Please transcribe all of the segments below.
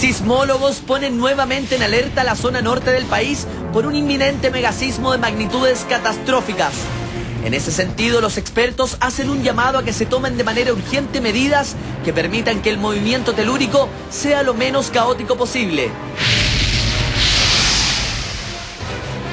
Sismólogos ponen nuevamente en alerta la zona norte del país por un inminente megasismo de magnitudes catastróficas. En ese sentido, los expertos hacen un llamado a que se tomen de manera urgente medidas que permitan que el movimiento telúrico sea lo menos caótico posible.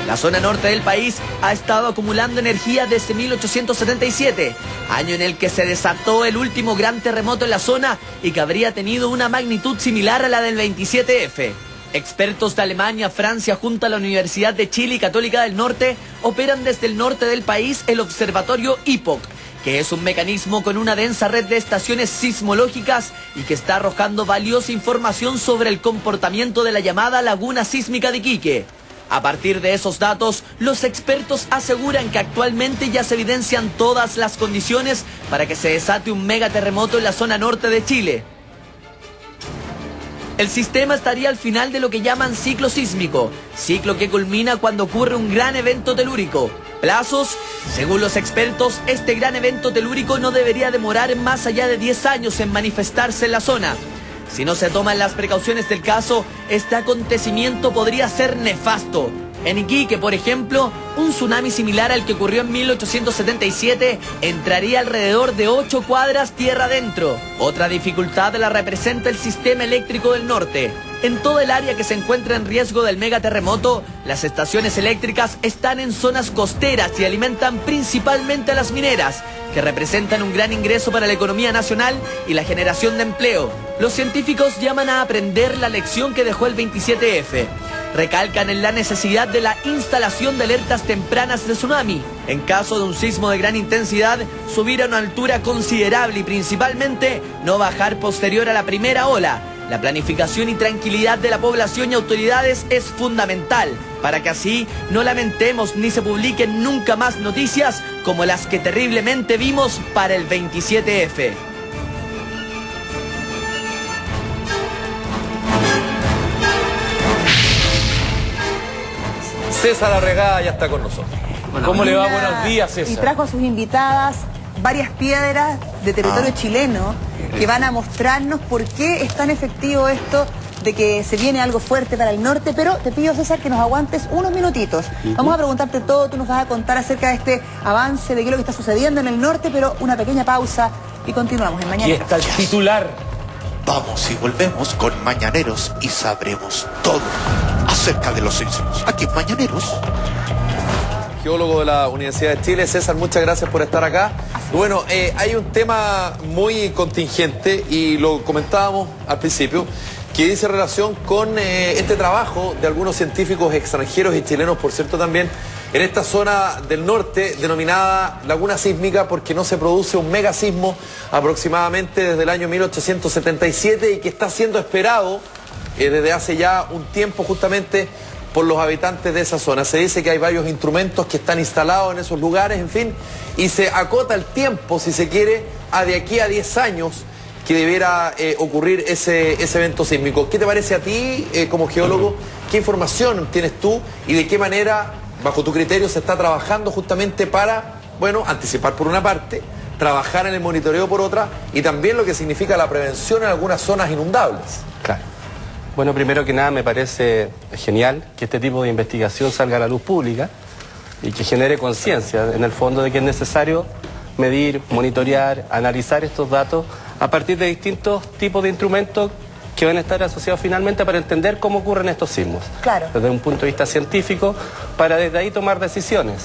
La zona norte del país ha estado acumulando energía desde 1877, año en el que se desató el último gran terremoto en la zona y que habría tenido una magnitud similar a la del 27F. Expertos de Alemania, Francia, junto a la Universidad de Chile y Católica del Norte, operan desde el norte del país el observatorio IPOC, que es un mecanismo con una densa red de estaciones sismológicas y que está arrojando valiosa información sobre el comportamiento de la llamada laguna sísmica de Iquique. A partir de esos datos, los expertos aseguran que actualmente ya se evidencian todas las condiciones para que se desate un megaterremoto en la zona norte de Chile. El sistema estaría al final de lo que llaman ciclo sísmico, ciclo que culmina cuando ocurre un gran evento telúrico. Plazos: según los expertos, este gran evento telúrico no debería demorar más allá de 10 años en manifestarse en la zona. Si no se toman las precauciones del caso, este acontecimiento podría ser nefasto. En Iquique, por ejemplo, un tsunami similar al que ocurrió en 1877 entraría alrededor de 8 cuadras tierra adentro. Otra dificultad la representa el sistema eléctrico del norte. En todo el área que se encuentra en riesgo del megaterremoto, las estaciones eléctricas están en zonas costeras y alimentan principalmente a las mineras, que representan un gran ingreso para la economía nacional y la generación de empleo. Los científicos llaman a aprender la lección que dejó el 27F. Recalcan en la necesidad de la instalación de alertas tempranas de tsunami. En caso de un sismo de gran intensidad, subir a una altura considerable y principalmente no bajar posterior a la primera ola. La planificación y tranquilidad de la población y autoridades es fundamental para que así no lamentemos ni se publiquen nunca más noticias como las que terriblemente vimos para el 27F. César Arregada ya está con nosotros. ¿Cómo le va? Buenos días, César. Y trajo a sus invitadas varias piedras de territorio chileno que van a mostrarnos por qué es tan efectivo esto de que se viene algo fuerte para el norte, pero te pido, César, que nos aguantes unos minutitos. Vamos a preguntarte todo, tú nos vas a contar acerca de este avance, de qué es lo que está sucediendo en el norte, pero una pequeña pausa y continuamos en Mañaneros. Aquí está el titular. Vamos y volvemos con Mañaneros y sabremos todo acerca de los sismos. Aquí en Mañaneros. Geólogo de la Universidad de Chile. César, muchas gracias por estar acá. Bueno, hay un tema muy contingente y lo comentábamos al principio, que dice relación con este trabajo de algunos científicos extranjeros y chilenos, por cierto, también en esta zona del norte denominada laguna sísmica, porque no se produce un megasismo aproximadamente desde el año 1877 y que está siendo esperado desde hace ya un tiempo justamente por los habitantes de esa zona. Se dice que hay varios instrumentos que están instalados en esos lugares, en fin, y se acota el tiempo, si se quiere, a de aquí a 10 años que debiera ocurrir ese evento sísmico. ¿Qué te parece a ti, como geólogo? ¿Qué información tienes tú y de qué manera, bajo tu criterio, se está trabajando justamente para, bueno, anticipar por una parte, trabajar en el monitoreo por otra y también lo que significa la prevención en algunas zonas inundables? Claro. Bueno, primero que nada me parece genial que este tipo de investigación salga a la luz pública y que genere conciencia en el fondo de que es necesario medir, monitorear, analizar estos datos a partir de distintos tipos de instrumentos que van a estar asociados finalmente para entender cómo ocurren estos sismos. Claro. Desde un punto de vista científico, para desde ahí tomar decisiones.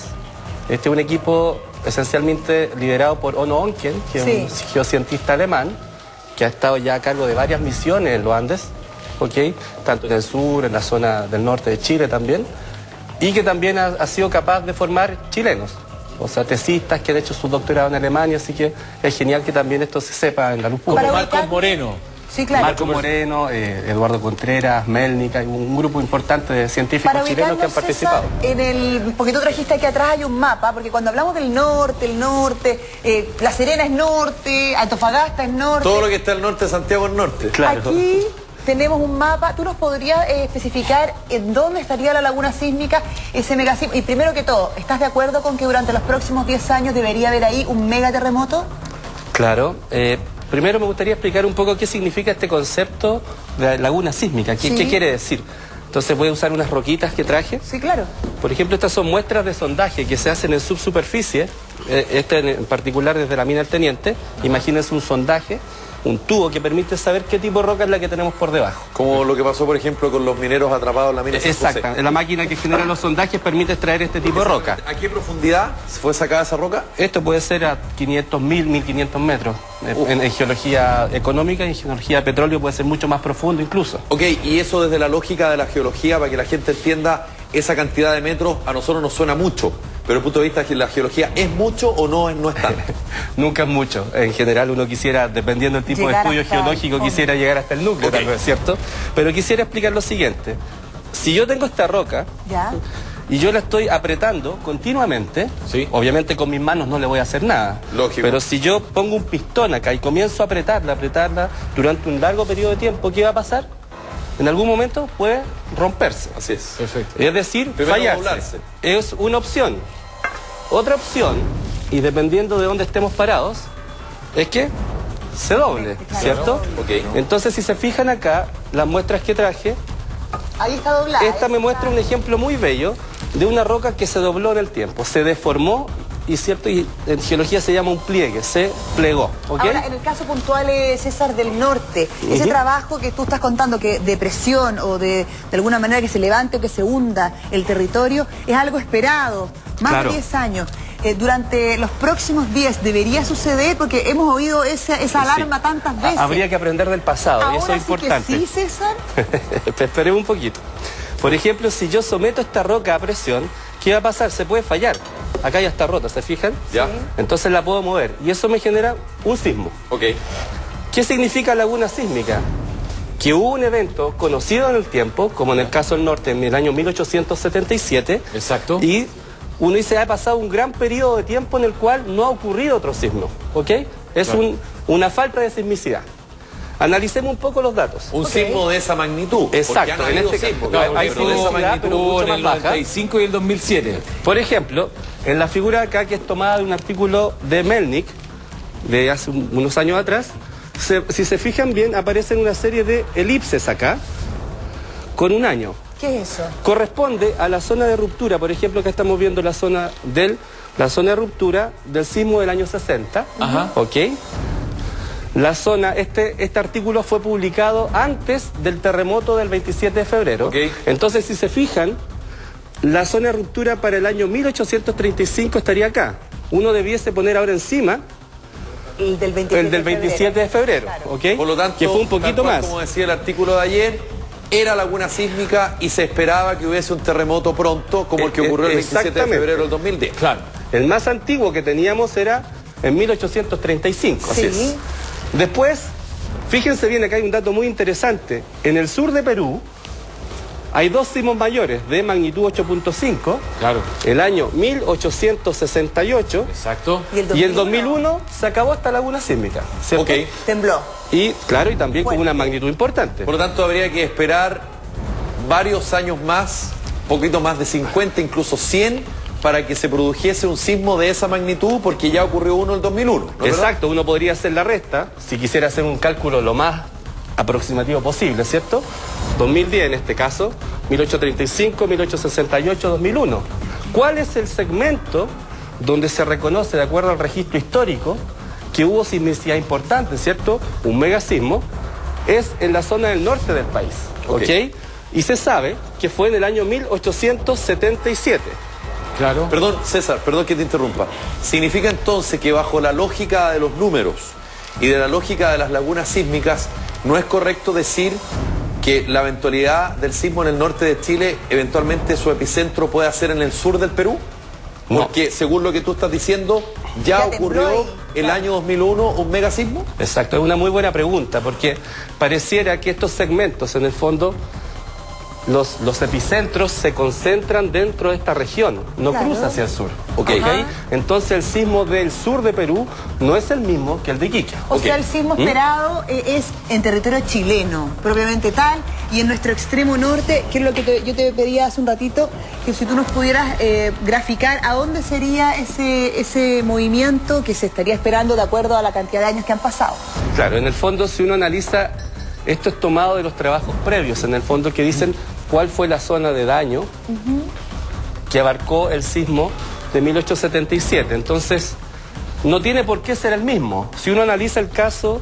Este es un equipo esencialmente liderado por Onno Onken, que es un geocientista alemán, que ha estado ya a cargo de varias misiones en los Andes, tanto en el sur, en la zona del norte de Chile también, y que también ha sido capaz de formar chilenos, o sea, tesistas que han hecho su doctorado en Alemania, así que es genial que también esto se sepa en la luz pública. Como Marcos Moreno. Sí, claro. Marco Moreno, Eduardo Contreras, Melnica, hay un grupo importante de científicos chilenos que han participado. César, porque tú trajiste aquí atrás hay un mapa, porque cuando hablamos del norte, La Serena es norte, Antofagasta es norte. Todo lo que está al norte de Santiago es norte. Claro. Aquí tenemos un mapa. ¿Tú nos podrías especificar en dónde estaría la laguna sísmica, ese megasismo? Y primero que todo, ¿estás de acuerdo con que durante los próximos 10 años debería haber ahí un megaterremoto? Claro. Primero me gustaría explicar un poco qué significa este concepto de laguna sísmica. ¿Qué quiere decir? Entonces voy a usar unas roquitas que traje. Sí, claro. Por ejemplo, estas son muestras de sondaje que se hacen en subsuperficie. En particular desde la mina del Teniente. Imagínense un sondaje, un tubo que permite saber qué tipo de roca es la que tenemos por debajo. Como lo que pasó, por ejemplo, con los mineros atrapados en la mina. Exacto. La máquina que genera los sondajes permite extraer este tipo de roca. ¿A qué profundidad fue sacada esa roca? Esto puede ser a 500.000, 1.500 metros. En geología económica y en geología de petróleo puede ser mucho más profundo incluso. Ok, y eso desde la lógica de la geología, para que la gente entienda, esa cantidad de metros a nosotros nos suena mucho. Pero desde el punto de vista de la geología, ¿es mucho o no es tanto? Nunca es mucho. En general uno quisiera, dependiendo del tipo de estudio geológico, quisiera llegar hasta el núcleo, tal vez, ¿cierto? Pero quisiera explicar lo siguiente. Si yo tengo esta roca y yo la estoy apretando continuamente, obviamente con mis manos no le voy a hacer nada. Lógico. Pero si yo pongo un pistón acá y comienzo a apretarla durante un largo periodo de tiempo, ¿qué va a pasar? En algún momento puede romperse. Así es. Perfecto. Es decir, primero fallarse. doblarse. Es una opción. Otra opción, y dependiendo de dónde estemos parados, es que se doble, ¿cierto? Ok. Entonces, si se fijan acá, las muestras que traje, Ahí está doblada. esta me muestra un ejemplo muy bello de una roca que se dobló en el tiempo, se deformó y en geología se llama un pliegue, se plegó. ¿Okay? Ahora, en el caso puntual, César, del norte, ese trabajo que tú estás contando, que de presión o de alguna manera que se levante o que se hunda el territorio, es algo esperado, más de 10 años. Durante los próximos días debería suceder, porque hemos oído esa alarma tantas veces. Habría que aprender del pasado, Ahora y eso es importante. Que sí, César. Esperemos un poquito. Por ejemplo, si yo someto esta roca a presión, ¿qué va a pasar? Se puede fallar. Acá ya está rota, ¿se fijan? Ya. Entonces la puedo mover y eso me genera un sismo. Ok. ¿Qué significa laguna sísmica? Que hubo un evento conocido en el tiempo, como en el caso del norte en el año 1877. Exacto. Y uno dice, ha pasado un gran periodo de tiempo en el cual no ha ocurrido otro sismo. ¿Ok? Es una falta de sismicidad. Analicemos un poco los datos. Un sismo de esa magnitud. Exacto, en este caso. Hay de esa magnitud en el 95 y el 2007. Por ejemplo, en la figura acá, que es tomada de un artículo de Melnik, de hace unos años atrás, si se fijan bien, aparecen una serie de elipses acá, con un año. ¿Qué es eso? Corresponde a la zona de ruptura, por ejemplo, que estamos viendo la zona de ruptura del sismo del año 60. Ajá. ¿Ok? La zona, este artículo fue publicado antes del terremoto del 27 de febrero. Ok. Entonces, si se fijan, la zona de ruptura para el año 1835 estaría acá. Uno debiese poner ahora encima el del 27, de febrero. Claro. ¿Ok? Por lo tanto, que fue un poquito tal cual más. como decía el artículo de ayer, era laguna sísmica y se esperaba que hubiese un terremoto pronto, como el que ocurrió el 27 de febrero del 2010. Claro. El más antiguo que teníamos era en 1835. Sí. Así es. Después, fíjense bien, acá hay un dato muy interesante. En el sur de Perú hay dos sismos mayores de magnitud 8.5. Claro. El año 1868. Exacto. Y el 2001 se acabó esta laguna sísmica. ¿Cierto? Ok. Tembló. Y claro, y también con una magnitud importante. Por lo tanto, habría que esperar varios años más, poquito más de 50, incluso 100, para que se produjese un sismo de esa magnitud, porque ya ocurrió uno en el 2001. ¿no? Exacto, uno podría hacer la resta, si quisiera hacer un cálculo lo más aproximativo posible, ¿cierto? 2010 en este caso, 1835, 1868, 2001. ¿Cuál es el segmento donde se reconoce, de acuerdo al registro histórico, que hubo sismicidad importante, ¿cierto? Un megasismo, es en la zona del norte del país, ¿ok? Y se sabe que fue en el año 1877. Claro. Perdón, César, perdón que te interrumpa. ¿Significa entonces que bajo la lógica de los números y de la lógica de las lagunas sísmicas, no es correcto decir que la eventualidad del sismo en el norte de Chile, eventualmente su epicentro puede ser en el sur del Perú? No. Porque según lo que tú estás diciendo, ya ocurrió el año 2001 un megasismo. Exacto, es una muy buena pregunta, porque pareciera que estos segmentos, en el fondo, los epicentros se concentran dentro de esta región, no Claro. cruza hacia el sur. Ok. ¿Ok? Entonces el sismo del sur de Perú no es el mismo que el de Iquique. O sea, el sismo esperado es en territorio chileno, propiamente tal, y en nuestro extremo norte, que es lo que yo te pedía hace un ratito, que si tú nos pudieras graficar a dónde sería ese movimiento que se estaría esperando de acuerdo a la cantidad de años que han pasado. Claro, en el fondo, si uno analiza, esto es tomado de los trabajos previos, en el fondo, que dicen cuál fue la zona de daño que abarcó el sismo de 1877. Entonces, no tiene por qué ser el mismo. Si uno analiza el caso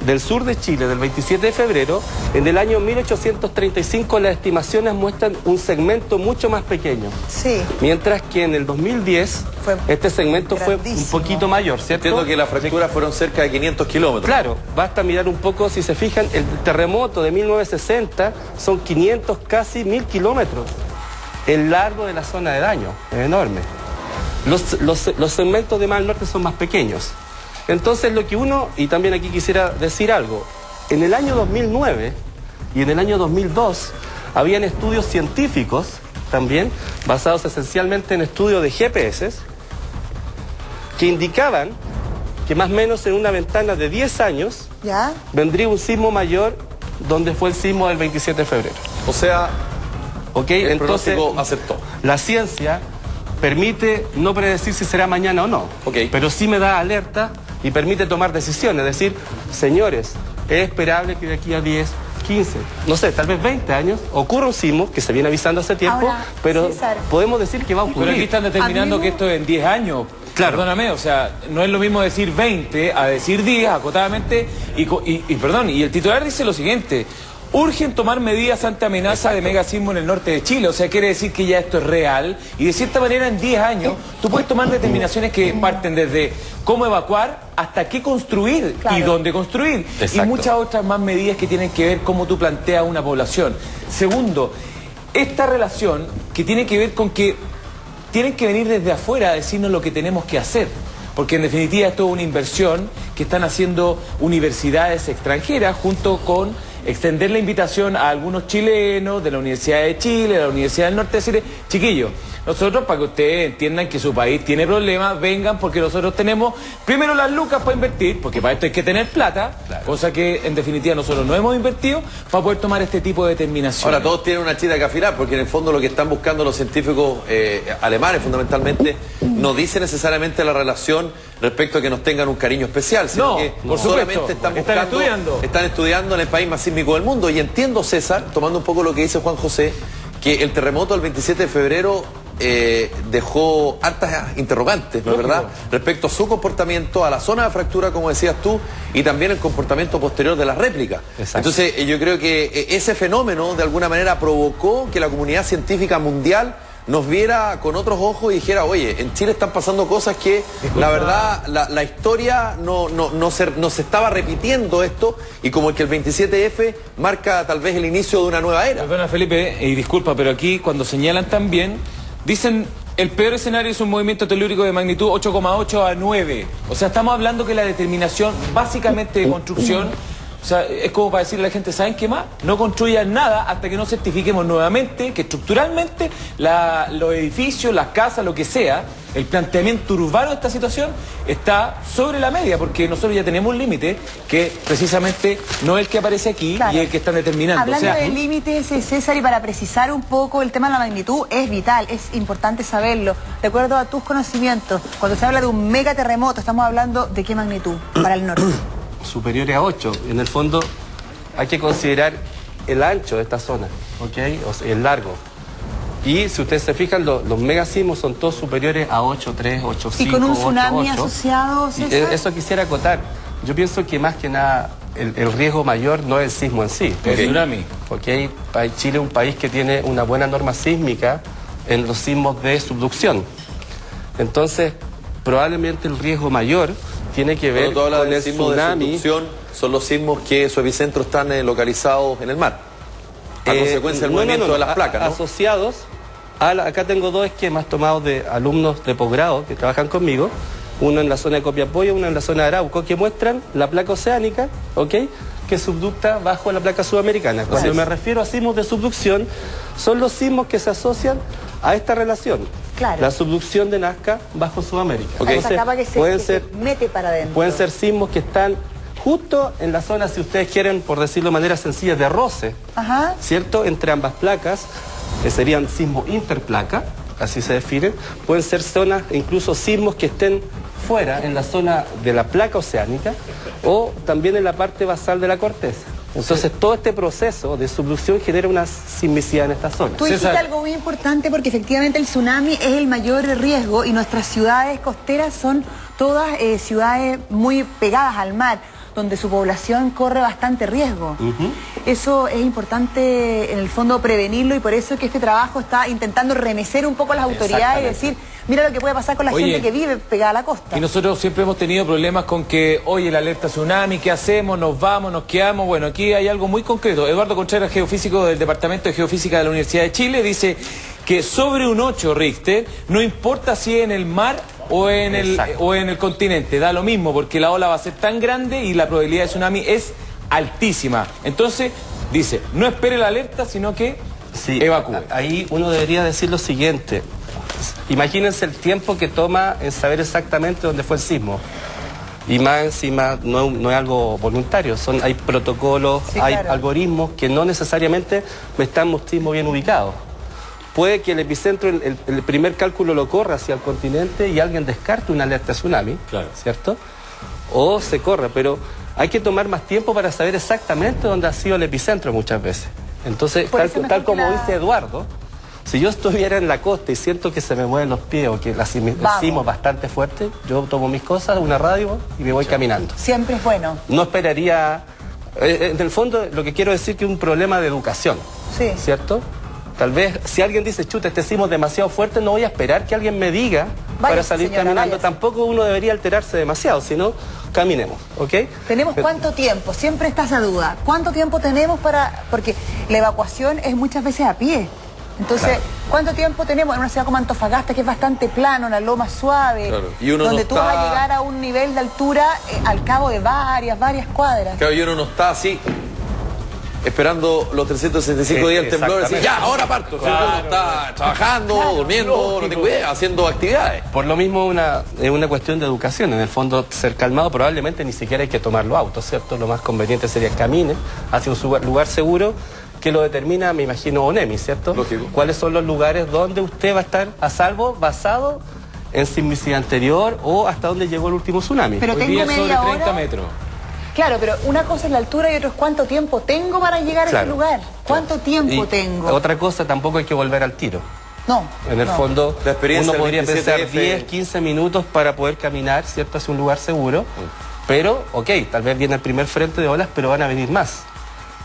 del sur de Chile, del 27 de febrero, en el año 1835 las estimaciones muestran un segmento mucho más pequeño. Sí. Mientras que en el 2010, Fue este segmento fue un grandísimo. poquito mayor, ¿cierto? Entiendo que las fracturas fueron cerca de 500 kilómetros. Claro, basta mirar un poco, si se fijan, el terremoto de 1960 son 500, casi 1000 kilómetros. El largo de la zona de daño es enorme. Los segmentos de Mar Norte son más pequeños. Entonces lo que uno, y también aquí quisiera decir algo, en el año 2009 y en el año 2002 habían estudios científicos también, basados esencialmente en estudios de GPS, que indicaban que más o menos en una ventana de 10 años ¿Ya? vendría un sismo mayor donde fue el sismo del 27 de febrero. O sea, ¿Ok? el Entonces, pronóstico aceptó. la ciencia permite no predecir si será mañana o no, Ok. pero sí me da alerta y permite tomar decisiones. Es decir, señores, es esperable que de aquí a 10, 15, no sé, tal vez 20 años ocurra un sismo que se viene avisando hace tiempo, Ahora, pero César, podemos decir que va a ocurrir. Pero aquí están determinando Amigo. que esto es en 10 años. Claro. Perdóname, o sea, no es lo mismo decir 20 a decir 10, acotadamente. Y el titular dice lo siguiente: urgen tomar medidas ante amenaza de megasismo en el norte de Chile. O sea, quiere decir que ya esto es real. Y de cierta manera, en 10 años, tú puedes tomar determinaciones que parten desde cómo evacuar hasta qué construir Claro. y dónde construir. Exacto. Y muchas otras más medidas que tienen que ver cómo tú planteas una población. Segundo, esta relación que tiene que ver con que tienen que venir desde afuera a decirnos lo que tenemos que hacer. Porque en definitiva esto es una inversión que están haciendo universidades extranjeras junto con extender la invitación a algunos chilenos de la Universidad de Chile, de la Universidad del Norte, decirle, chiquillos, nosotros para que ustedes entiendan que su país tiene problemas, vengan porque nosotros tenemos primero las lucas para invertir, porque para esto hay que tener plata, cosa que en definitiva nosotros no hemos invertido, para poder tomar este tipo de determinaciones. Ahora, todos tienen una chita que afilar, porque en el fondo lo que están buscando los científicos alemanes, fundamentalmente, no dice necesariamente la relación respecto a que nos tengan un cariño especial, sino No, que por solamente supuesto, están están buscando, estudiando. están estudiando en el país más sísmico del mundo. Y entiendo, César, tomando un poco lo que dice Juan José, que el terremoto del 27 de febrero dejó hartas interrogantes, ¿no es verdad?, respecto a su comportamiento, a la zona de fractura, como decías tú, y también el comportamiento posterior de las réplicas. Exacto. Entonces, yo creo que ese fenómeno, de alguna manera, provocó que la comunidad científica mundial nos viera con otros ojos y dijera, oye, en Chile están pasando cosas que, la verdad, la historia no se estaba repitiendo esto, y como que el 27F marca tal vez el inicio de una nueva era. Perdona, Felipe, y disculpa, pero aquí cuando señalan también, dicen el peor escenario es un movimiento telúrico de magnitud 8,8 a 9. O sea, estamos hablando que la determinación básicamente de construcción, o sea, es como para decirle a la gente, ¿saben qué más? No construyan nada hasta que no certifiquemos nuevamente que estructuralmente los edificios, las casas, lo que sea, el planteamiento urbano de esta situación está sobre la media, porque nosotros ya tenemos un límite que precisamente no es el que aparece aquí Claro. y el que están determinando. Hablando o sea, de límites, César, y para precisar un poco el tema de la magnitud, es vital, es importante saberlo. De acuerdo a tus conocimientos, cuando se habla de un megaterremoto, estamos hablando de qué magnitud para el norte. Superiores a 8. En el fondo hay que considerar el ancho de esta zona, ¿ok? O sea, el largo. Y si ustedes se fijan, los megasismos son todos superiores a 8,3, 8,5, Y con un tsunami 8,8. asociado, Y César. eso quisiera acotar. Yo pienso que más que nada el riesgo mayor no es el sismo en sí. el tsunami. ¿Ok? Chile es un país que tiene una buena norma sísmica en los sismos de subducción. Entonces, probablemente el riesgo mayor tiene que ver Cuando tú hablas con del el sismo de tsunami. subducción, son los sismos que su epicentro están localizados en el mar, a consecuencia del movimiento de las placas, ¿no? Asociados, acá tengo dos esquemas tomados de alumnos de posgrado que trabajan conmigo, uno en la zona de Copiapó y uno en la zona de Arauco, que muestran la placa oceánica, ¿ok?, que subducta bajo la placa sudamericana. Cuando me refiero a sismos de subducción, son los sismos que se asocian a esta relación. Claro. La subducción de Nazca bajo Sudamérica. Okay. Esa capa que se mete para adentro. Pueden ser sismos que están justo en la zona, si ustedes quieren, por decirlo de manera sencilla, de roce, ¿cierto? Entre ambas placas, que serían sismos interplaca, así se definen. Pueden ser zonas, incluso sismos que estén fuera, en la zona de la placa oceánica, o también en la parte basal de la corteza. Entonces, todo este proceso de subducción genera una sismicidad en esta zona. Tú dijiste algo muy importante, porque efectivamente el tsunami es el mayor riesgo y nuestras ciudades costeras son todas ciudades muy pegadas al mar, donde su población corre bastante riesgo. Eso es importante, en el fondo, prevenirlo, y por eso es que este trabajo está intentando remecer un poco a las autoridades y decir, mira lo que puede pasar con la gente que vive pegada a la costa. Y nosotros siempre hemos tenido problemas con que, oye, la alerta tsunami, ¿qué hacemos? ¿Nos vamos? ¿Nos quedamos? Bueno, aquí hay algo muy concreto. Eduardo Contreras, geofísico del Departamento de Geofísica de la Universidad de Chile, dice que sobre un 8 Richter, no importa si es en el mar o en el continente, da lo mismo, porque la ola va a ser tan grande y la probabilidad de tsunami es altísima. Entonces, dice, no espere la alerta, sino que evacúe. Ahí uno debería decir lo siguiente. Imagínense el tiempo que toma en saber exactamente dónde fue el sismo. Y más encima no es algo voluntario, hay protocolos, hay algoritmos que no necesariamente están un sismo bien ubicados. Puede que el epicentro, el primer cálculo lo corra hacia el continente y alguien descarte una alerta tsunami, ¿cierto? O se corre, pero hay que tomar más tiempo para saber exactamente dónde ha sido el epicentro muchas veces. Entonces, tal como dice Eduardo, si yo estuviera en la costa y siento que se me mueven los pies o que el sismo es bastante fuerte, yo tomo mis cosas, una radio y me voy caminando. Siempre es bueno. No esperaría... En el fondo, lo que quiero decir es que es un problema de educación, ¿cierto? Tal vez, si alguien dice, chuta, este sismo es demasiado fuerte, no voy a esperar que alguien me diga para salir caminando. Tampoco uno debería alterarse demasiado, sino caminemos, ¿ok? ¿Tenemos cuánto tiempo? Siempre está esa duda. ¿Cuánto tiempo tenemos para...? Porque la evacuación es muchas veces a pie. Entonces, ¿cuánto tiempo tenemos en una ciudad como Antofagasta, que es bastante plano, una loma suave, donde tú vas a llegar a un nivel de altura al cabo de varias cuadras? Claro, y uno no está así, esperando los 365 días el temblor, decir, ya, ahora parto. Claro, uno está trabajando, durmiendo, no tengo idea, haciendo actividades. Por lo mismo es una cuestión de educación. En el fondo, ser calmado, probablemente ni siquiera hay que tomar los autos, ¿cierto? Lo más conveniente sería que camine hacia un lugar seguro, que lo determina, me imagino, ONEMI, ¿cierto? Lógico. ¿Cuáles son los lugares donde usted va a estar a salvo, basado en sismicidad anterior o hasta dónde llegó el último tsunami? Pero hoy día sobre 30 metros. Claro, pero una cosa es la altura y otra es cuánto tiempo tengo para llegar a ese lugar. ¿Cuánto tiempo tengo? Otra cosa, tampoco hay que volver al tiro. No. En el fondo, uno podría pensar 27F. 10, 15 minutos para poder caminar, ¿cierto? Hacia un lugar seguro. Pero, ok, tal vez viene el primer frente de olas, pero van a venir más.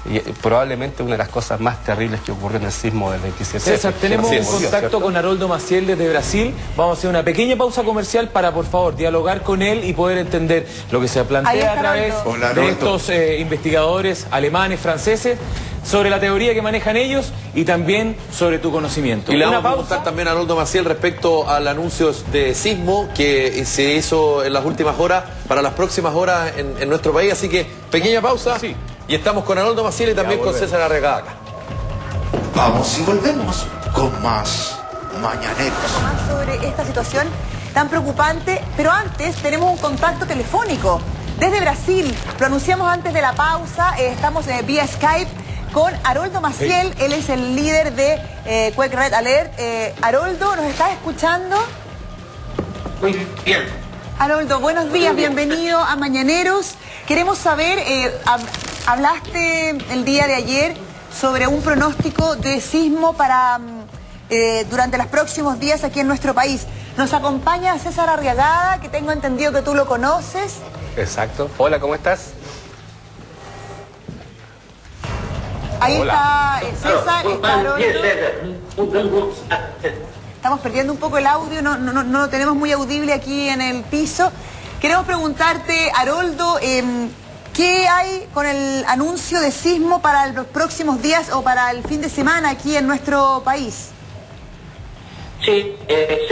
Y probablemente una de las cosas más terribles que ocurrió en el sismo del 27. César, tenemos un contacto con Haroldo Maciel desde Brasil. Vamos a hacer una pequeña pausa comercial para, por favor, dialogar con él y poder entender lo que se plantea a través de estos investigadores alemanes, franceses, sobre la teoría que manejan ellos y también sobre tu conocimiento. Y le vamos a preguntar también a Haroldo Maciel respecto al anuncio de sismo que se hizo en las últimas horas, para las próximas horas en nuestro país. Así que, pequeña pausa. Y estamos con Haroldo Maciel y también con César Arriagada acá. Vamos y volvemos con más Mañaneros. Más sobre esta situación tan preocupante, pero antes tenemos un contacto telefónico desde Brasil. Lo anunciamos antes de la pausa, estamos vía Skype con Haroldo Maciel. Él es el líder de Quake Red Alert. Haroldo, ¿nos estás escuchando? Muy bien. Haroldo, buenos días, bienvenido a Mañaneros. Queremos saber, hablaste el día de ayer sobre un pronóstico de sismo para durante los próximos días aquí en nuestro país. Nos acompaña César Arriagada, que tengo entendido que tú lo conoces. Exacto. Hola, ¿cómo estás? Ahí está César, está Haroldo. Estamos perdiendo un poco el audio, no lo tenemos muy audible aquí en el piso. Queremos preguntarte, Haroldo, ¿qué hay con el anuncio de sismo para los próximos días o para el fin de semana aquí en nuestro país? Sí, es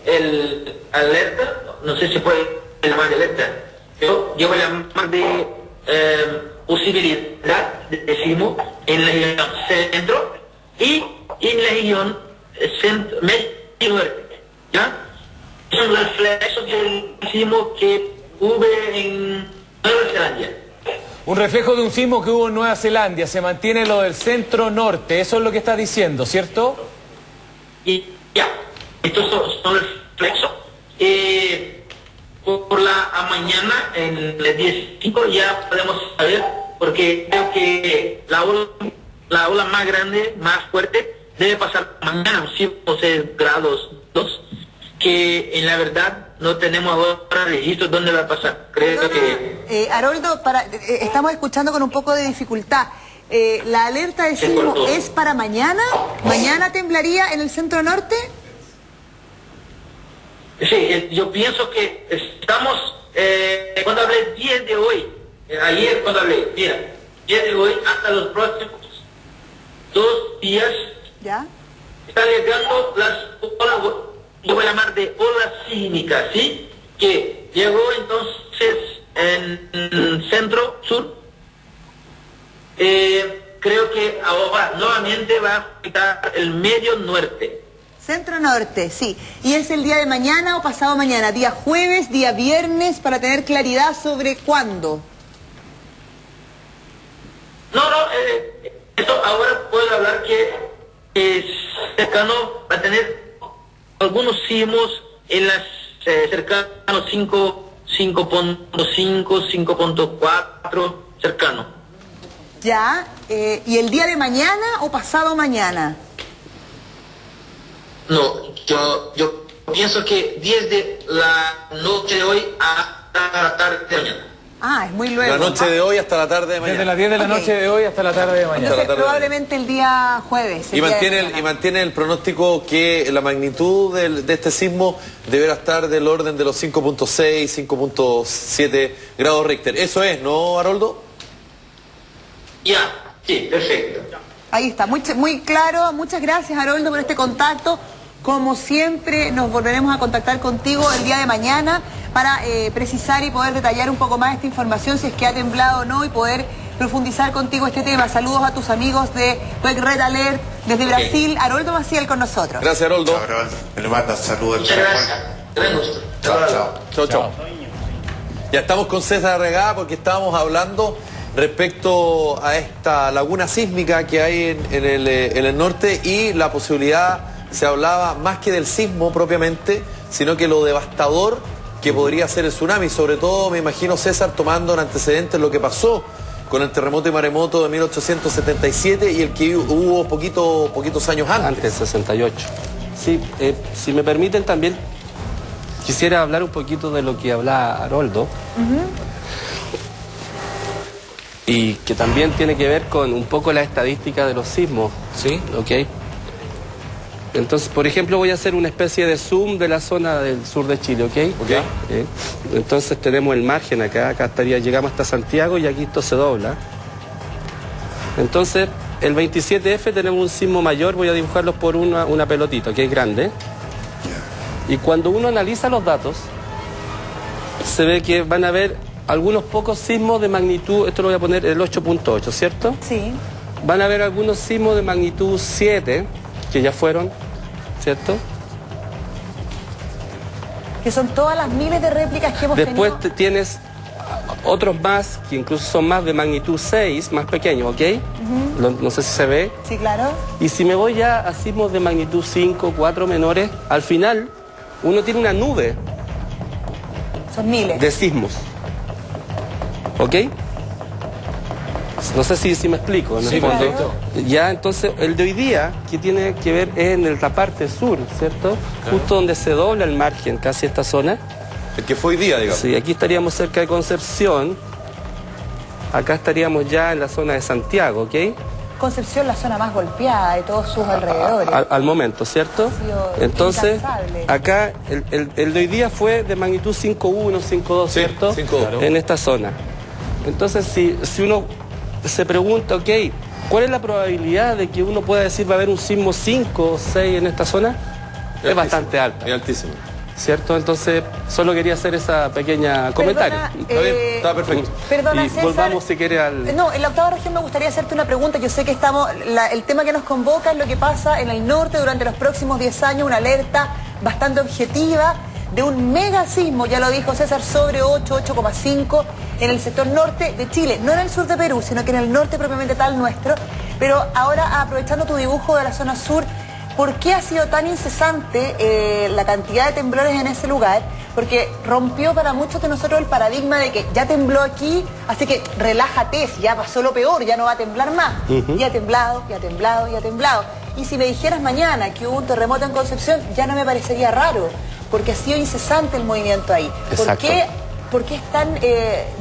el alerta, no sé si puede llamar alerta. Yo voy a llamar de posibilidad de sismo en la región centro y en la región medio norte, ¿ya? Son los reflejos del sismo que hubo en Nueva Zelanda. Un reflejo de un sismo que hubo en Nueva Zelanda. Se mantiene lo del centro-norte. Eso es lo que está diciendo, ¿cierto? Y ya, estos son reflexos. Por la mañana, en el 15 ya podemos saber, porque creo que la ola más grande, más fuerte, debe pasar mañana, 6 grados 2, que en la verdad no tenemos ahora registro dónde va a pasar. Creo que... Haroldo, estamos escuchando con un poco de dificultad. ¿La alerta de sismo es para mañana? ¿Mañana temblaría en el centro norte? Sí, yo pienso que estamos, cuando hablé 10 de hoy, ayer cuando hablé, mira, 10 de hoy hasta los próximos 2 días, ¿ya? Están llegando las olas, yo voy a llamar de olas sísmicas, ¿sí? Que llegó entonces en centro-sur. Creo que ahora nuevamente va a afectar el medio norte. Centro-norte, sí. ¿Y es el día de mañana o pasado mañana? ¿Día jueves, día viernes, para tener claridad sobre cuándo? No, eso ahora puedo hablar que cercano va a tener algunos sismos en las cercanos 5.5, 5.4, cercano. Ya, ¿y el día de mañana o pasado mañana? No, yo pienso que desde la noche de hoy hasta la tarde de mañana. Ah, es muy luego. La noche de hoy hasta la tarde de mañana. Desde las 10 de la noche de hoy hasta la tarde de mañana. Entonces probablemente el día jueves. Y mantiene el pronóstico que la magnitud de este sismo deberá estar del orden de los 5.6, 5.7 grados Richter. Eso es, ¿no, Haroldo? Ya, sí, perfecto. Ahí está, muy claro. Muchas gracias, Haroldo, por este contacto. Como siempre, nos volveremos a contactar contigo el día de mañana para precisar y poder detallar un poco más esta información, si es que ha temblado o no, y poder profundizar contigo este tema. Saludos a tus amigos de Red Alert desde Brasil. Haroldo Maciel con nosotros. Gracias, Haroldo. Chao, Haroldo. Me lo manda saludos. Muchas gracias. Gran gusto. Chao, chao. Ya estamos con César Regá porque estábamos hablando respecto a esta laguna sísmica que hay en el norte, y la posibilidad, se hablaba más que del sismo propiamente, sino que lo devastador que podría ser el tsunami. Sobre todo, me imagino, César, tomando en antecedentes lo que pasó con el terremoto y maremoto de 1877 y el que hubo poquitos años antes. Antes, 68. Sí, si me permiten también, quisiera hablar un poquito de lo que hablaba Haroldo. Y que también tiene que ver con un poco la estadística de los sismos. ¿Sí? ¿Ok? Entonces, por ejemplo, voy a hacer una especie de zoom de la zona del sur de Chile, ¿ok? Ok. Entonces tenemos el margen acá llegamos hasta Santiago y aquí esto se dobla. Entonces, el 27F tenemos un sismo mayor, voy a dibujarlos por una pelotita, que es grande. Y cuando uno analiza los datos, se ve que van a haber algunos pocos sismos de magnitud, esto lo voy a poner el 8.8, ¿cierto? Sí. Van a haber algunos sismos de magnitud 7, que ya fueron, ¿cierto? Que son todas las miles de réplicas que hemos Después tenido. tienes otros más, que incluso son más de magnitud 6, más pequeños, ¿ok? No sé si se ve. Sí, claro. Y si me voy ya a sismos de magnitud 5, 4 menores, al final uno tiene una nube Son miles. de sismos. ¿Ok? No sé si me explico. En el Sí, fondo. perfecto. Ya, entonces, el de hoy día, que tiene que ver en la parte sur, ¿cierto? Justo donde se dobla el margen, casi esta zona. El que fue hoy día, digamos. Sí, aquí estaríamos cerca de Concepción. Acá estaríamos ya en la zona de Santiago, ¿ok? Concepción, la zona más golpeada de todos sus alrededores. Al momento, ¿cierto? Ha sido Entonces, incansable. acá el de hoy día fue de magnitud 5.1, 5.2, Sí, ¿cierto? 5.2. En esta zona. Entonces, si uno se pregunta, ok, ¿cuál es la probabilidad de que uno pueda decir va a haber un sismo 5 o 6 en esta zona? Es bastante alta. Es altísimo. ¿cierto? Entonces, solo quería hacer esa pequeña comentario. Está bien, está perfecto. Perdona, Y César. volvamos, si quiere, al... No, en la octava región me gustaría hacerte una pregunta. Yo sé que el tema que nos convoca es lo que pasa en el norte durante los próximos 10 años, una alerta bastante objetiva de un mega sismo, ya lo dijo César, sobre 8,5 en el sector norte de Chile, no en el sur de Perú, sino que en el norte propiamente tal nuestro. Pero ahora, aprovechando tu dibujo de la zona sur, ¿por qué ha sido tan incesante la cantidad de temblores en ese lugar? Porque rompió para muchos de nosotros el paradigma de que ya tembló aquí, así que relájate, ya pasó lo peor, ya no va a temblar más. Y ha temblado, y ha temblado, y ha temblado. Y si me dijeras mañana que hubo un terremoto en Concepción, ya no me parecería raro, porque ha sido incesante el movimiento ahí. ¿Por qué es tan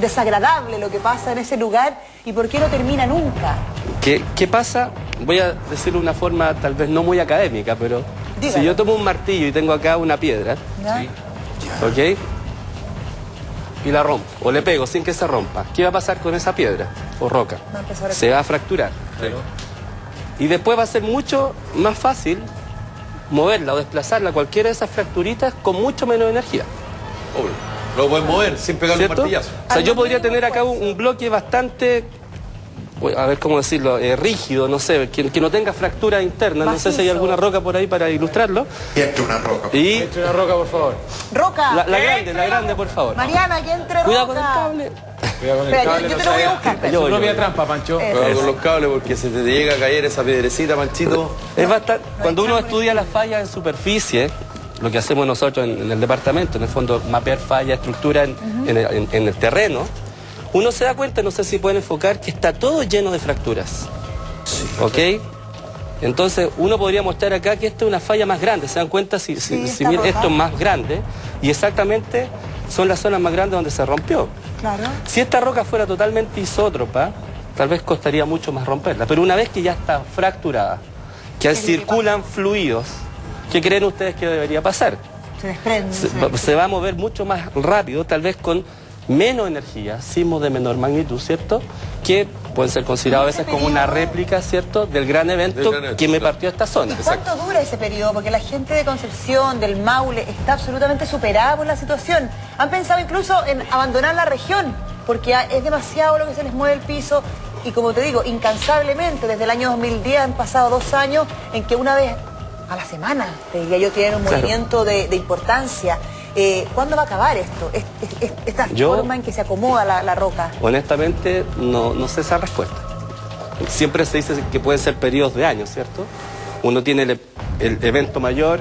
desagradable lo que pasa en ese lugar y por qué no termina nunca? ¿Qué pasa? Voy a decirlo de una forma tal vez no muy académica, pero Dígalo. si yo tomo un martillo y tengo acá una piedra, ¿Ya? ¿ok? Y la rompo, o le pego sin que se rompa, ¿qué va a pasar con esa piedra o roca? Va a empezar a- Se va a fracturar. Y después va a ser mucho más fácil moverla o desplazarla, cualquiera de esas fracturitas, con mucho menos energía. Obvio. Lo pueden mover sin pegarle un ¿Cierto? martillazo. O sea, yo podría tener acá un bloque bastante, a ver cómo decirlo, rígido, no sé, que no tenga fractura interna, no sé si hay Macizo. alguna roca por ahí para ilustrarlo. Y entre una roca. Y Eche una roca, por favor. ¡Roca! la grande, por favor. Mariana, que entre Cuidado Roca. con el cable. Cuidado con el Espera, cable, yo no te lo voy a sea- buscar. Es Yo, su propia yo. trampa, Pancho. Cuidado con los cables porque se te llega a caer esa piedrecita, Panchito. Es bastante, cuando uno estudia las fallas en superficie, lo que hacemos nosotros en el departamento, en el fondo mapear fallas, estructura en el terreno, uno se da cuenta, no sé si pueden enfocar, que está todo lleno de fracturas. ¿Ok? Entonces uno podría mostrar acá que esta es una falla más grande. ¿Se dan cuenta? Si está bien rota. esto es más grande, y exactamente son las zonas más grandes donde se rompió. Claro. Si esta roca fuera totalmente isótropa, tal vez costaría mucho más romperla. Pero una vez que ya está fracturada, que circulan fluidos, ¿qué creen ustedes que debería pasar? Se desprende. Se va a mover mucho más rápido, tal vez con menos energía, sismos de menor magnitud, ¿cierto? Que pueden ser considerados a veces como una réplica, ¿cierto?, del gran evento Del gran evento, que me claro. partió esta zona. ¿Cuánto dura ese periodo? Porque la gente de Concepción, del Maule, está absolutamente superada por la situación. Han pensado incluso en abandonar la región, porque es demasiado lo que se les mueve el piso. Y como te digo, incansablemente, desde el año 2010 han pasado 2 años en que una vez a la semana, te diría yo, tienen un Claro. movimiento de importancia. ¿Cuándo va a acabar esto? Esta Yo- forma en que se acomoda la roca. Honestamente, no sé esa respuesta. Siempre se dice que pueden ser periodos de años, ¿cierto? Uno tiene el evento mayor,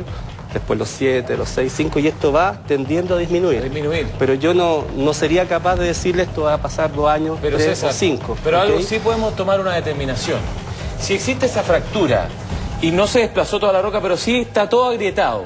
después los 7, los 6, 5, y esto va tendiendo a disminuir. A disminuir. Pero yo no sería capaz de decirle esto va a pasar 2 años, Pero 3 César, o 5. pero algo ¿ok? sí podemos tomar una determinación. Si existe esa fractura y no se desplazó toda la roca, pero sí está todo agrietado,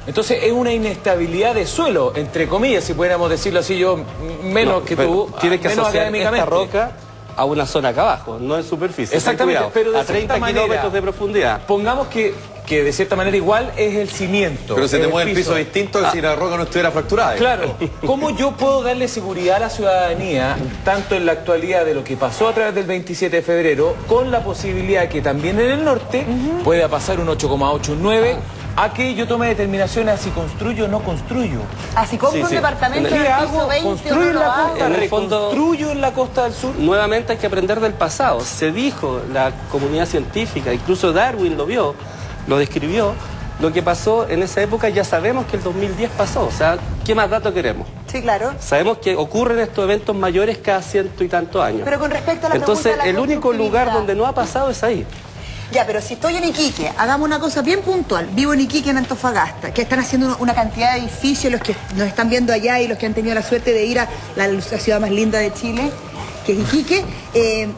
entonces es una inestabilidad de suelo, entre comillas, si pudiéramos decirlo así, yo menos No, que pero tú, tiene que menos asociar académicamente. esta roca a una zona acá abajo, no en superficie. Exactamente, Ten cuidado, pero de a 30 cierta manera, kilómetros de profundidad. Pongamos que de cierta manera igual es el cimiento. Pero se te es mueve el piso distinto que si la roca no estuviera fracturada. Claro, ¿cómo yo puedo darle seguridad a la ciudadanía, tanto en la actualidad de lo que pasó a través del 27 de febrero, con la posibilidad que también en el norte pueda pasar un 8,8, un 9, a que yo tome determinaciones a si construyo o no construyo? Así compro Sí, un sí. departamento ¿Qué en el hago? piso 20 o no ¿Construyo en lo la hago? costa? En el fondo- ¿Reconstruyo en la costa del sur? Nuevamente hay que aprender del pasado. Se dijo, la comunidad científica, incluso Darwin lo vio, lo describió. Lo que pasó en esa época ya sabemos que el 2010 pasó. O sea, ¿qué más datos queremos? Sí, claro. Sabemos que ocurren estos eventos mayores cada 100 y tantos años. Pero con respecto a la Entonces, pregunta de la el único lugar constructibilidad. donde no ha pasado es ahí. Ya, pero si estoy en Iquique, hagamos una cosa bien puntual. Vivo en Iquique, en Antofagasta, que están haciendo una cantidad de edificios, los que nos están viendo allá y los que han tenido la suerte de ir a la ciudad más linda de Chile, que es Iquique,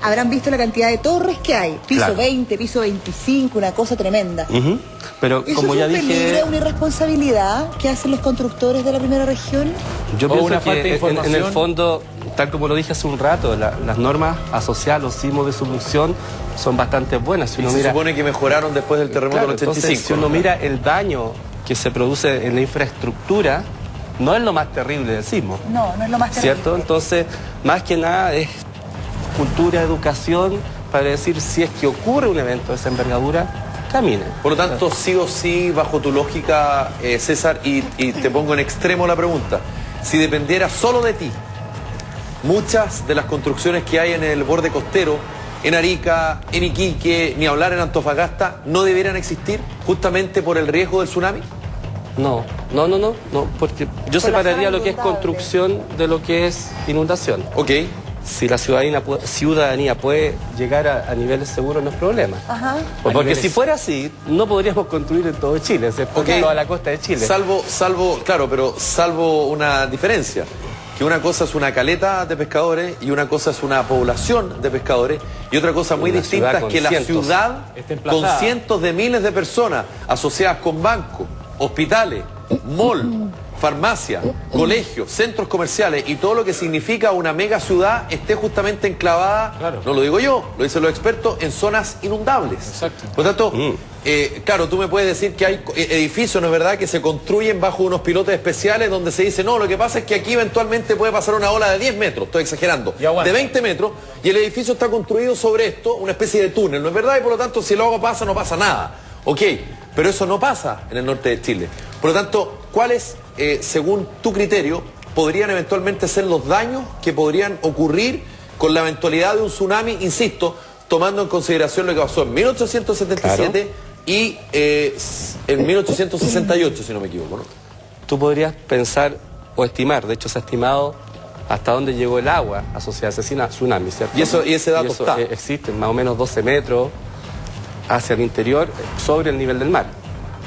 habrán visto la cantidad de torres que hay. Piso Claro. 20, piso 25, una cosa tremenda. Ujú. Pero ¿Eso como es ya un peligro, dije, una irresponsabilidad que hacen los constructores de la primera región? yo O pienso una falta de que en el información. fondo, tal como lo dije hace un rato, las normas asociadas a los sismos de subducción son bastante buenas. Si Y uno se mira, supone que mejoraron después del terremoto claro, del 85. entonces, si uno mira el daño que se produce en la infraestructura, no es lo más terrible del sismo. No, no es lo más terrible. ¿Cierto? Entonces, más que nada es cultura, educación, para decir si es que ocurre un evento de esa envergadura, camine. Por lo tanto, sí o sí, bajo tu lógica, César, y te pongo en extremo la pregunta, si dependiera solo de ti, muchas de las construcciones que hay en el borde costero, en Arica, en Iquique, ni hablar en Antofagasta, no deberían existir justamente por el riesgo del tsunami. No, porque yo separaría lo que es construcción de lo que es inundación. Ok. Si la ciudadanía puede llegar a niveles seguros, no es problema. Ajá. Porque si fuera así, no podríamos construir en todo Chile, ¿cierto? Ok. En toda la costa de Chile. Salvo una diferencia, que una cosa es una caleta de pescadores y una cosa es una población de pescadores, y otra cosa muy distinta es que la ciudad, con cientos de miles de personas asociadas con bancos, hospitales, mall, farmacia, colegios, centros comerciales y todo lo que significa una mega ciudad esté justamente enclavada, no lo digo yo, lo dicen los expertos, en zonas inundables. Exacto. Por lo tanto, claro, tú me puedes decir que hay edificios, ¿no es verdad?, que se construyen bajo unos pilotes especiales donde se dice, no, lo que pasa es que aquí eventualmente puede pasar una ola de 10 metros, estoy exagerando, de 20 metros, y el edificio está construido sobre esto, una especie de túnel, ¿no es verdad? Y por lo tanto, si el agua pasa, no pasa nada. Ok, pero eso no pasa en el norte de Chile. Por lo tanto, ¿cuáles, según tu criterio, podrían eventualmente ser los daños que podrían ocurrir con la eventualidad de un tsunami, insisto, tomando en consideración lo que pasó en 1877 y en 1868, si no me equivoco, ¿no? Tú podrías pensar o estimar, de hecho se ha estimado hasta dónde llegó el agua asociada a ese tsunami, ¿cierto? Y ese dato está. Existe, más o menos 12 metros hacia el interior sobre el nivel del mar.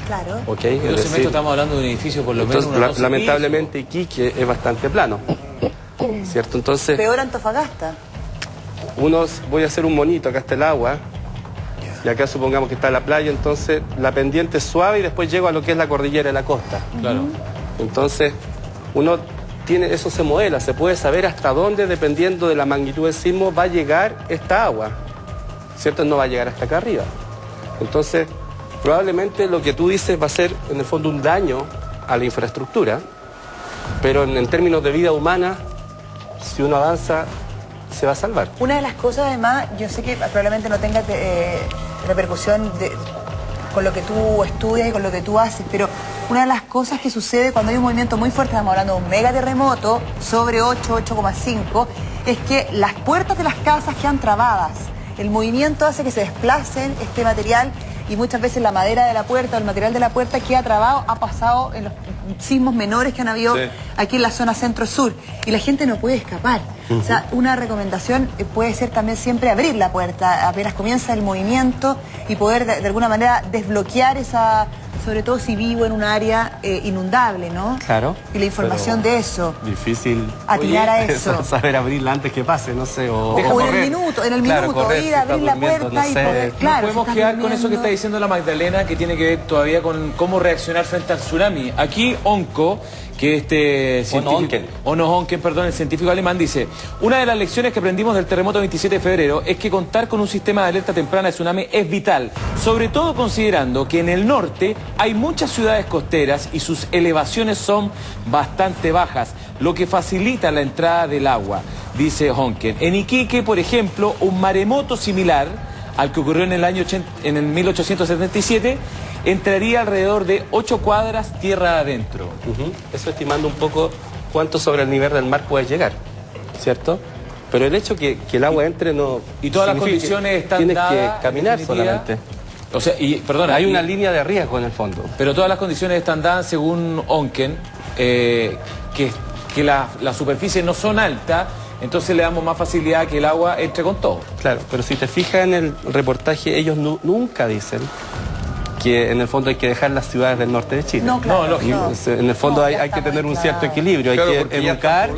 Claro. ¿Okay? 12 metros, estamos hablando de un edificio por lo menos. Entonces, lamentablemente Iquique es bastante plano, ¿cierto? Entonces, Peor Antofagasta. voy a hacer un monito, acá está el agua, y acá supongamos que está la playa, entonces la pendiente es suave y después llego a lo que es la cordillera de la costa. Claro. Entonces, eso se modela, se puede saber hasta dónde, dependiendo de la magnitud del sismo, va a llegar esta agua, ¿cierto? No va a llegar hasta acá arriba. Entonces, probablemente lo que tú dices va a ser, en el fondo, un daño a la infraestructura, pero en términos de vida humana, si uno avanza, se va a salvar. Una de las cosas, además, yo sé que probablemente no tenga repercusión con lo que tú estudias y con lo que tú haces, pero una de las cosas que sucede cuando hay un movimiento muy fuerte, estamos hablando de un mega terremoto sobre 8,5, es que las puertas de las casas quedan trabadas. El movimiento hace que se desplacen este material y muchas veces la madera de la puerta o el material de la puerta queda trabado. Ha pasado en los sismos menores que han habido aquí en la zona centro-sur y la gente no puede escapar. O sea, una recomendación puede ser también siempre abrir la puerta apenas comienza el movimiento y poder de alguna manera desbloquear esa, sobre todo si vivo en un área inundable, ¿no? Claro. Y la información de eso. Difícil atinar a eso. Saber abrirla antes que pase, no sé. O en el minuto, correr, ir a abrir la puerta y poder. Claro, podemos quedar con eso que está diciendo la Magdalena, que tiene que ver todavía con cómo reaccionar frente al tsunami. Aquí Onco, que el científico alemán, dice: una de las lecciones que aprendimos del terremoto 27 de febrero es que contar con un sistema de alerta temprana de tsunami es vital, sobre todo considerando que en el norte hay muchas ciudades costeras y sus elevaciones son bastante bajas, lo que facilita la entrada del agua, dice Honken. En Iquique, por ejemplo, un maremoto similar al que ocurrió en el 1877 entraría alrededor de 8 cuadras tierra adentro. Eso estimando un poco cuánto sobre el nivel del mar puede llegar, ¿cierto? Pero el hecho que el agua entre no... Y todas las condiciones están tienes dadas, que caminar solamente. O sea, hay una línea de riesgo en el fondo. Pero todas las condiciones están dadas según Onken, que las superficies no son altas, entonces le damos más facilidad a que el agua entre con todo. Claro, pero si te fijas en el reportaje, ellos nunca dicen que en el fondo hay que dejar las ciudades del norte de Chile. No, claro. No. En el fondo hay que tener un cierto equilibrio, hay que educar,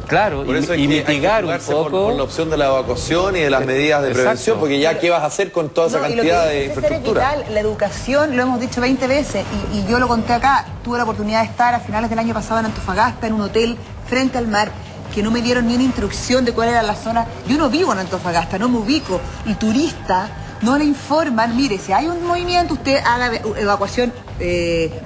claro, y mitigar un poco. Por la opción de la evacuación y de las medidas de prevención, porque ya qué vas a hacer con toda esa cantidad de infraestructura. La educación, lo hemos dicho 20 veces, y yo lo conté acá, tuve la oportunidad de estar a finales del año pasado en Antofagasta, en un hotel frente al mar, que no me dieron ni una instrucción de cuál era la zona. Yo no vivo en Antofagasta, no me ubico. El turista no le informan, mire, si hay un movimiento, usted haga evacuación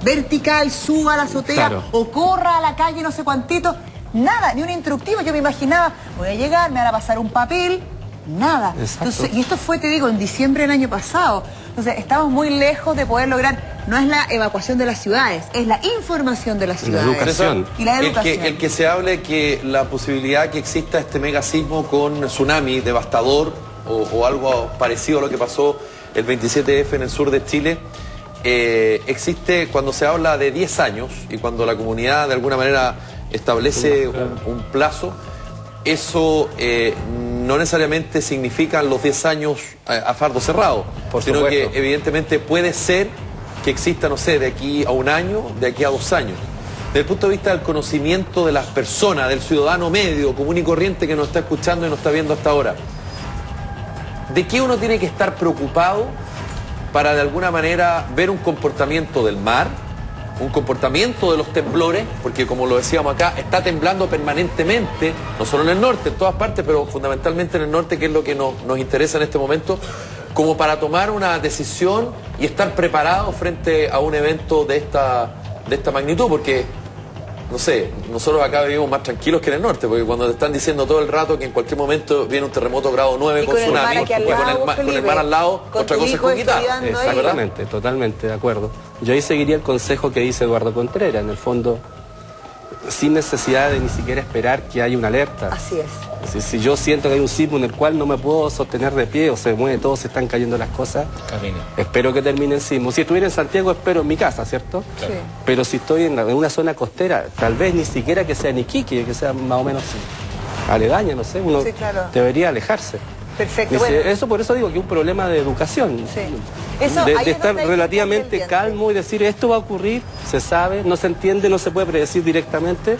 vertical, suba a la azotea o corra a la calle, no sé cuántito. Nada, ni un instructivo. Yo me imaginaba, voy a llegar, me van a pasar un papel nada. Exacto. Entonces, y esto fue, te digo, en diciembre del año pasado. Entonces, estamos muy lejos de poder lograr, no es la evacuación de las ciudades, es la información de las ciudades. educación. Y la educación. El que se hable que la posibilidad que exista este megasismo con tsunami devastador o algo parecido a lo que pasó el 27F en el sur de Chile, existe cuando se habla de 10 años y cuando la comunidad de alguna manera establece un plazo, eso no necesariamente significan los 10 años a fardo cerrado, Por sino supuesto. que evidentemente puede ser que exista, no sé, de aquí a 1 año, de aquí a 2 años. Desde el punto de vista del conocimiento de las personas, del ciudadano medio, común y corriente que nos está escuchando y nos está viendo hasta ahora, ¿de qué uno tiene que estar preocupado para de alguna manera ver un comportamiento del mar, un comportamiento de los temblores? Porque como lo decíamos acá, está temblando permanentemente, no solo en el norte, en todas partes, pero fundamentalmente en el norte, que es lo que nos interesa en este momento, como para tomar una decisión y estar preparado frente a un evento de esta magnitud, porque, no sé, nosotros acá vivimos más tranquilos que en el norte, porque cuando te están diciendo todo el rato que en cualquier momento viene un terremoto grado 9 Y con con el mar tsunami, aquí al y con lado, con el Felipe, mar al lado, con otra tu cosa es hijo con guitarra. estudiando ahí. Exactamente, totalmente de acuerdo. Yo ahí seguiría el consejo que dice Eduardo Contreras, en el fondo, sin necesidad de ni siquiera esperar que haya una alerta. Así es. Si yo siento que hay un sismo en el cual no me puedo sostener de pie o se mueve todo, se están cayendo las cosas, Camina. espero que termine el sismo. Si estuviera en Santiago, espero en mi casa, ¿cierto? Sí. Pero si estoy en una zona costera, tal vez ni siquiera que sea en Iquique, que sea más o menos aledaña, no sé, uno Sí, claro. debería alejarse. Perfecto. Dice, Bueno, eso por eso digo que es un problema de educación. Sí. Eso, de ahí es estar donde hay que relativamente estar pendiente. calmo y decir esto va a ocurrir, se sabe, no se entiende, no se puede predecir directamente,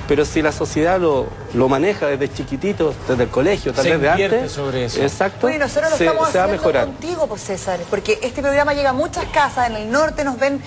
pero si la sociedad lo maneja desde chiquitito, desde el colegio, tal Se vez de invierte antes, sobre eso. exacto, Bueno, y nosotros lo se estamos va a haciendo mejorar. contigo, pues César, porque este programa llega a muchas casas, en el norte nos ven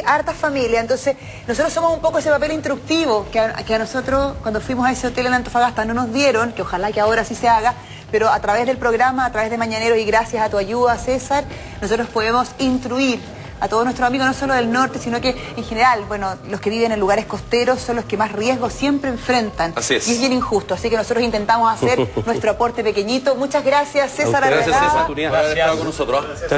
hartas familias, entonces nosotros somos un poco ese papel instructivo que a nosotros cuando fuimos a ese hotel en Antofagasta no nos dieron, que ojalá que ahora sí se haga, pero a través del programa, a través de Mañaneros y gracias a tu ayuda, César, nosotros podemos instruir a todos nuestros amigos, no solo del norte, sino que en general, bueno, los que viven en lugares costeros son los que más riesgos siempre enfrentan. Así es. Y es bien injusto, así que nosotros intentamos hacer nuestro aporte pequeñito. Muchas gracias, César A ustedes, Arreglada. César, Por haber estado con nosotros.